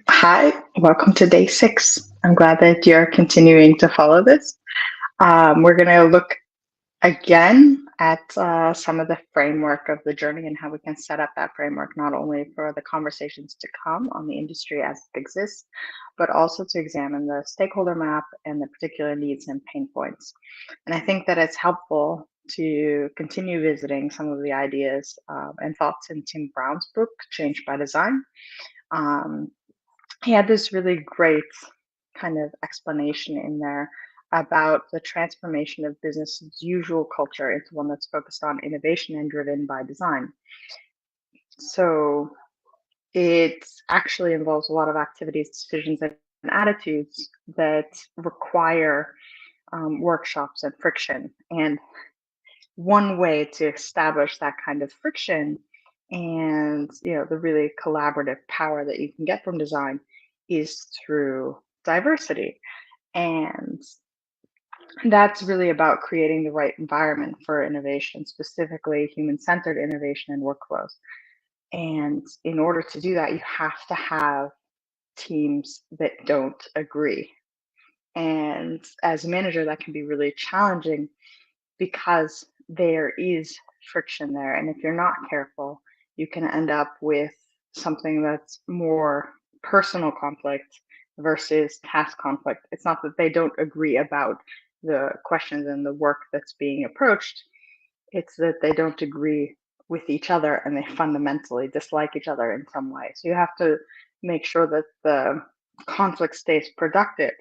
Hi, welcome to day 6. I'm glad that you're continuing to follow this. We're going to look again at some of the framework of the journey and how we can set up that framework not only for the conversations to come on the industry as it exists, but also to examine the stakeholder map and the particular needs and pain points. And I think that it's helpful to continue visiting some of the ideas and thoughts in Tim Brown's book, Change by Design. Um, he had this really great kind of explanation in there about the transformation of business's usual culture into one that's focused on innovation and driven by design. So it actually involves a lot of activities, decisions, and attitudes that require workshops and friction. And one way to establish that kind of friction and the really collaborative power that you can get from design is through diversity. And that's really about creating the right environment for innovation, specifically human centered innovation and workflows. And in order to do that, you have to have teams that don't agree. And as a manager, that can be really challenging because there is friction there. And if you're not careful, you can end up with something that's more personal conflict versus task conflict. It's not that they don't agree about the questions and the work that's being approached, it's that they don't agree with each other and they fundamentally dislike each other in some way. So you have to make sure that the conflict stays productive.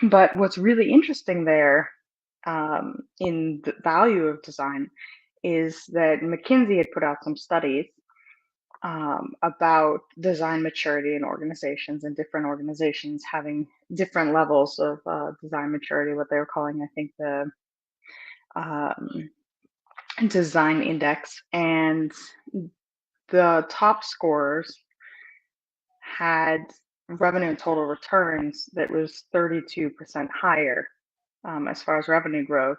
But what's really interesting there in the value of design is that McKinsey had put out some studies about design maturity in organizations and different organizations having different levels of design maturity, what they were calling, I think, the um, design index. And the top scorers had revenue and total returns that was 32% higher as far as revenue growth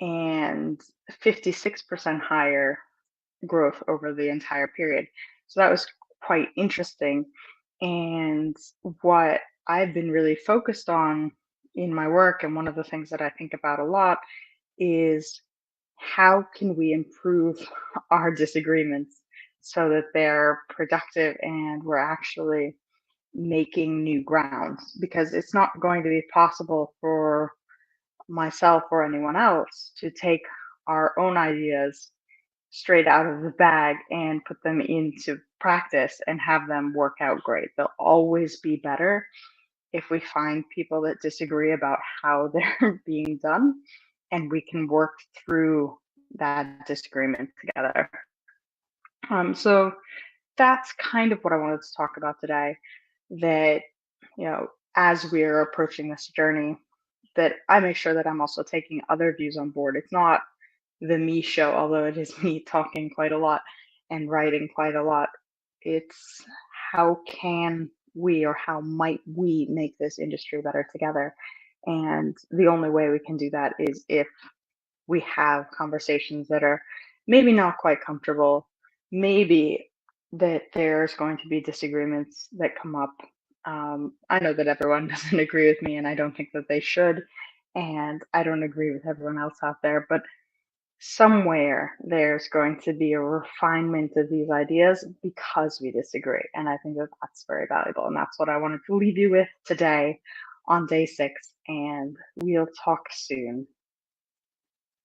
and 56% higher growth over the entire period. So that was quite interesting. And what I've been really focused on in my work, and one of the things that I think about a lot, is how can we improve our disagreements so that they're productive and we're actually making new grounds? Because it's not going to be possible for myself or anyone else to take our own ideas straight out of the bag and put them into practice and have them work out great. They'll always be better if we find people that disagree about how they're being done and we can work through that disagreement together. So that's kind of what I wanted to talk about today. That, as we're approaching this journey, that I make sure that I'm also taking other views on board. It's not the me show, although it is me talking quite a lot and writing quite a lot. It's how can we or how might we make this industry better together? And the only way we can do that is if we have conversations that are maybe not quite comfortable, maybe that there's going to be disagreements that come up. I know that everyone doesn't agree with me, and I don't think that they should. And I don't agree with everyone else out there, but somewhere there's going to be a refinement of these ideas because we disagree. And I think that that's very valuable. And that's what I wanted to leave you with today on day 6. And we'll talk soon.